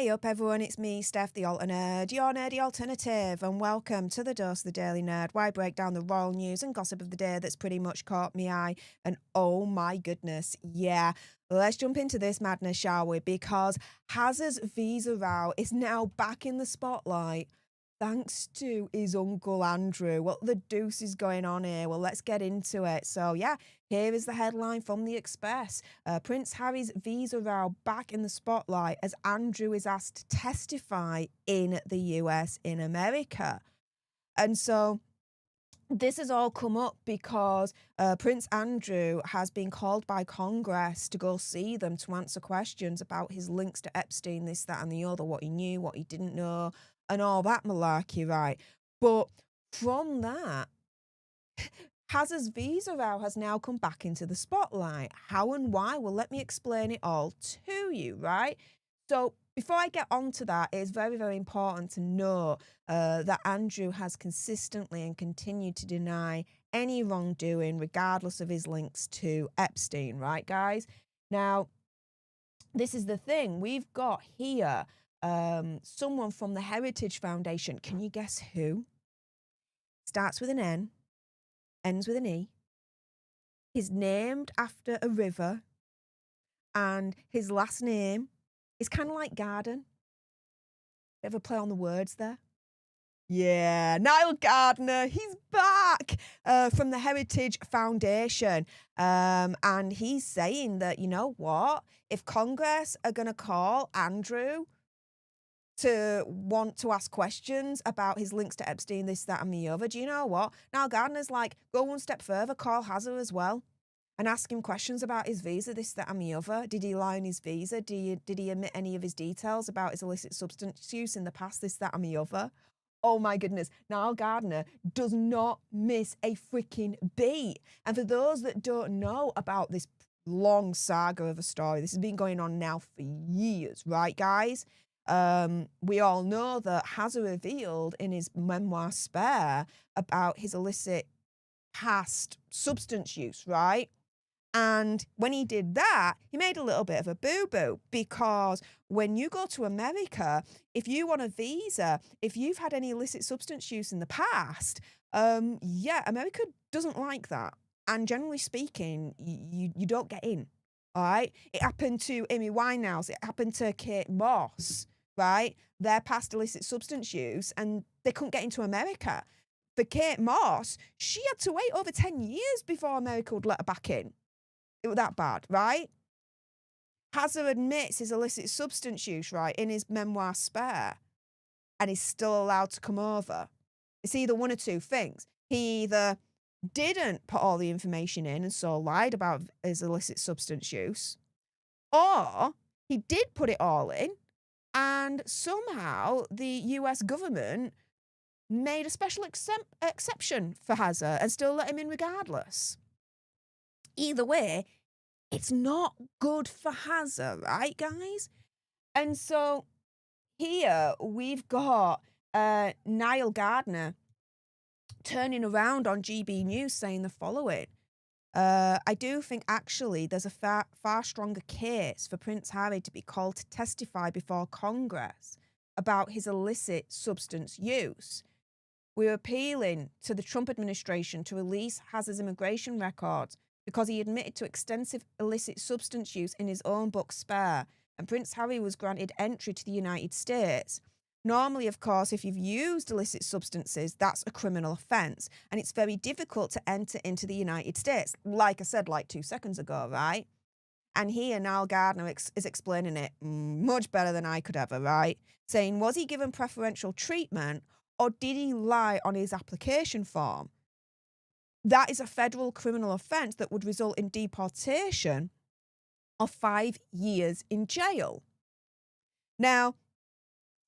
up, everyone? It's me, Stef The Alter Nerd, your nerdy alternative, and welcome to the Dose of the Daily Nerd, where I break down the royal news and gossip of the day that's pretty much caught me eye. And oh my goodness, yeah, let's jump into this madness, shall we? Because Hazard's visa row is now back in the spotlight, thanks to his uncle Andrew. What the deuce is going on here? Well, let's get into it. So yeah, here is the headline from the Express. Prince Harry's visa row back in the spotlight as Andrew is asked to testify in the US in America. And so this has all come up because Prince Andrew has been called by Congress to go see them to answer questions about his links to Epstein, this, that, and the other, what he knew, what he didn't know, and all that malarkey, right? But from that, Hazard's visa row has now come back into the spotlight. How and why? Well, let me explain it all to you, right? So before I get on to that, it is very, very important to know that Andrew has consistently and continued to deny any wrongdoing, regardless of his links to Epstein, right, guys? Now, this is the thing. We've got here someone from the Heritage Foundation. Can you guess who? Starts with an N, ends with an E. He's named after a river, and his last name is kind of like Garden. Bit of a play on the words there. Yeah, Niall Gardner, he's back from the Heritage Foundation. And he's saying that, you know what, if Congress are going to call Andrew to want to ask questions about his links to Epstein, this, that, and the other, do you know what? Niall Gardner's like, go one step further, call Hazard as well and ask him questions about his visa, this, that, and the other. Did he lie on his visa? Did he admit any of his details about his illicit substance use in the past, this, that, and the other? Oh my goodness, Niall Gardner does not miss a freaking beat. And for those that don't know about this long saga of a story, this has been going on now for years, right, guys? We all know that Hazard revealed in his memoir Spare about his illicit past substance use, right? And when he did that, he made a little bit of a boo-boo, because when you go to America, if you want a visa, if you've had any illicit substance use in the past, yeah, America doesn't like that. And generally speaking, you don't get in, all right? It happened to Amy Winehouse. It happened to Kate Moss, right? Their past illicit substance use, and they couldn't get into America. For Kate Moss, she had to wait over 10 years before America would let her back in. It was that bad, right? Hazard admits his illicit substance use, right, in his memoir Spare, and he's still allowed to come over. It's either one or two things. He either didn't put all the information in and so lied about his illicit substance use, or he did put it all in, and somehow the US government made a special exception for Hazard and still let him in regardless. Either way, it's not good for Hazard, right, guys? And so here we've got Niall Gardner turning around on GB News saying the following. I do think actually there's a far stronger case for Prince Harry to be called to testify before Congress about his illicit substance use. We're appealing to the Trump administration to release Hazard's immigration records because he admitted to extensive illicit substance use in his own book Spare, and Prince Harry was granted entry to the United States. Normally, of course, if you've used illicit substances, that's a criminal offence, and it's very difficult to enter into the United States, like I said like 2 seconds ago, right? And here, Niall Gardner is explaining it much better than I could ever, right? Saying, was he given preferential treatment, or did he lie on his application form? That is a federal criminal offence that would result in deportation of 5 years in jail. Now,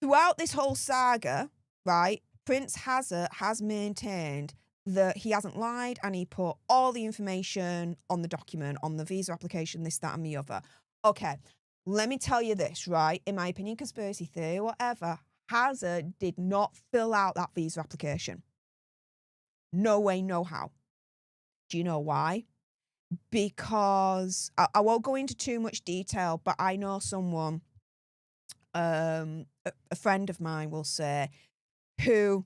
throughout this whole saga, right, Prince Hazard has maintained that he hasn't lied and he put all the information on the document, on the visa application, this, that, and the other. Okay, let me tell you this, right? In my opinion, conspiracy theory, whatever, Hazard did not fill out that visa application. No way, no how. Do you know why? Because I won't go into too much detail, but I know someone a friend of mine will say, who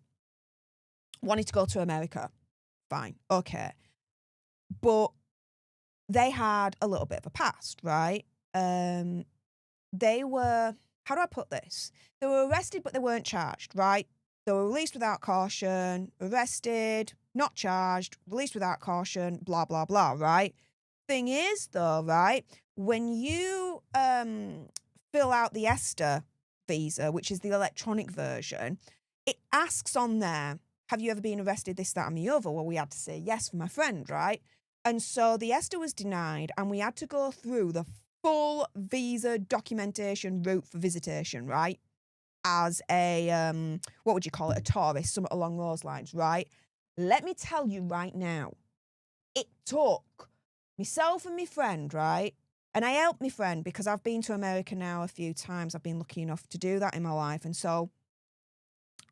wanted to go to America. Fine, okay. But they had a little bit of a past, right? They were, how do I put this? They were arrested, but they weren't charged, right? They were released without caution, arrested, not charged, released without caution, blah, blah, blah, right? Thing is, though, right, when you fill out the ESTA visa, which is the electronic version, it asks on there, have you ever been arrested, this, that, and the other? Well, we had to say yes for my friend, right? And so the ESTA was denied, and we had to go through the full visa documentation route for visitation, right? As a, what would you call it? A tourist, something along those lines, right? Let me tell you right now, it took myself and my friend, right? And I helped my friend because I've been to America now a few times. I've been lucky enough to do that in my life. And so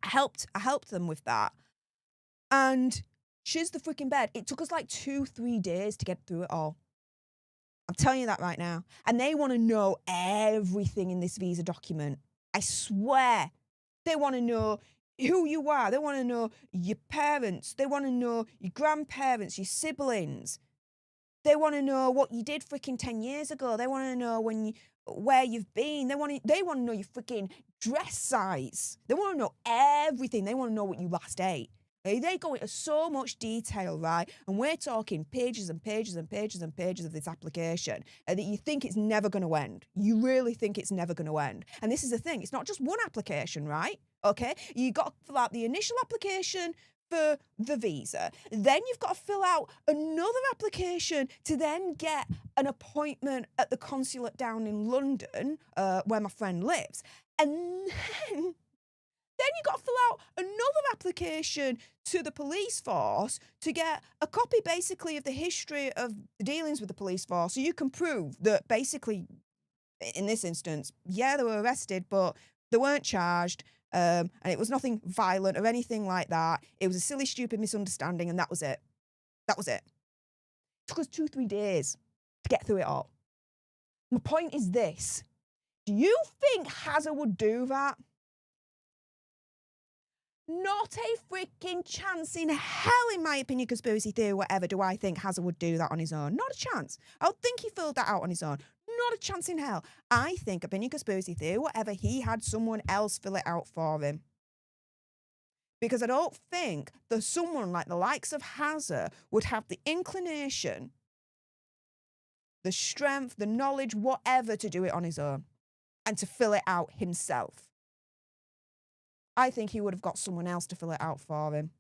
I helped them with that. And shiz the freaking bed. It took us like 2-3 days to get through it all. I'm telling you that right now. And they want to know everything in this visa document. I swear. They want to know who you are. They want to know your parents. They want to know your grandparents, your siblings. They want to know what you did freaking 10 years ago. They want to know where you've been. They want to know your freaking dress size. They want to know everything. They want to know what you last ate. They go into so much detail, right? And we're talking pages and pages and pages and pages of this application that you think it's never going to end. You really think it's never going to end. And this is the thing. It's not just one application, right? Okay? You got to fill out the initial application for the visa. Then you've got to fill out another application to then get an appointment at the consulate down in London, where my friend lives. And then you got to fill out another application to the police force to get a copy basically of the history of the dealings with the police force, so you can prove that basically, in this instance, yeah, they were arrested, but they weren't charged, and it was nothing violent or anything like that. It was a silly, stupid misunderstanding, and that was it. That was it. It took us 2-3 days to get through it all. My point is this. Do you think Hazza would do that? Not a freaking chance in hell, in my opinion, conspiracy theory, whatever, do I think Hazza would do that on his own. Not a chance. I don't think he filled that out on his own. Not a chance in hell. I think, opinion, conspiracy theory, whatever, he had someone else fill it out for him. Because I don't think that someone like the likes of Hazza would have the inclination, the strength, the knowledge, whatever, to do it on his own and to fill it out himself. I think he would have got someone else to fill it out for him.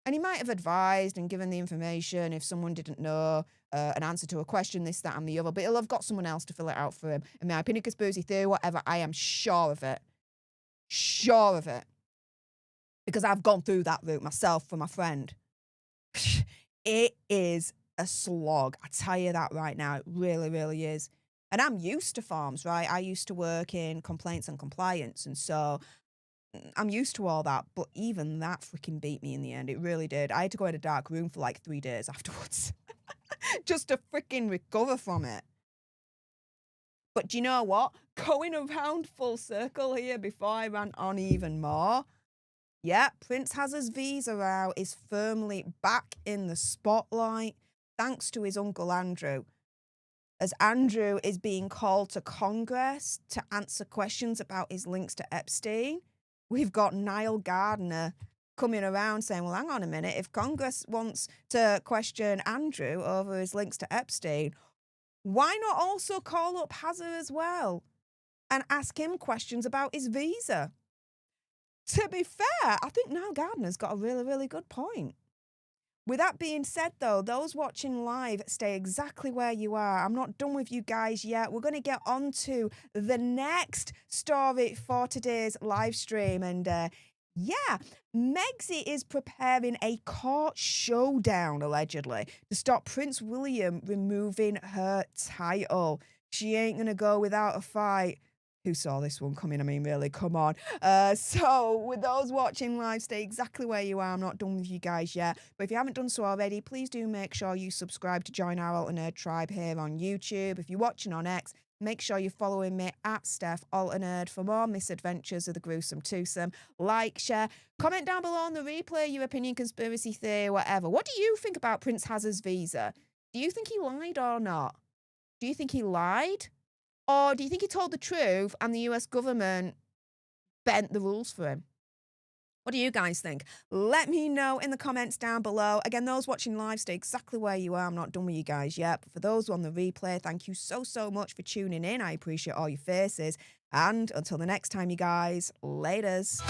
And he might have advised and given the information if someone didn't know an answer to a question, this, that, and the other, but he'll have got someone else to fill it out for him. In my opinion, conspiracy theory, whatever, I am sure of it. Sure of it. Because I've gone through that route myself for my friend. It is a slog. I tell you that right now. It really, really is. And I'm used to forms, right? I used to work in complaints and compliance, and so I'm used to all that, but even that freaking beat me in the end. It really did. I had to go in a dark room for like 3 days afterwards just to freaking recover from it. But do you know what? Going around full circle here before I rant on even more. Yeah, Prince Hazza's visa out is firmly back in the spotlight thanks to his uncle Andrew. As Andrew is being called to Congress to answer questions about his links to Epstein, we've got Niall Gardner coming around saying, well, hang on a minute, if Congress wants to question Andrew over his links to Epstein, why not also call up Hazza as well and ask him questions about his visa? To be fair, I think Niall Gardner's got a really, really good point. With that being said, though, those watching live, stay exactly where you are. I'm not done with you guys yet. We're going to get on to the next story for today's live stream. And yeah, Megxie is preparing a court showdown, allegedly, to stop Prince William removing her title. She ain't going to go without a fight. Who saw this one coming? I mean, really, come on. So with those watching live, stay exactly where you are. I'm not done with you guys yet. But if you haven't done so already, please do make sure you subscribe to join our Alter Nerd tribe here on YouTube. If you're watching on X, Make sure you're following me at Stef The Alter Nerd for more misadventures of the gruesome twosome. Like, share, comment down below on the replay, your opinion, conspiracy theory, whatever. What do you think about Prince Hazard's visa? Do you think he lied or not? Do you think he lied? Or do you think he told the truth and the US government bent the rules for him? What do you guys think? Let me know in the comments down below. Again, those watching live, stay exactly where you are. I'm not done with you guys yet. But for those on the replay, thank you so, so much for tuning in. I appreciate all your faces. And until the next time, you guys, laters.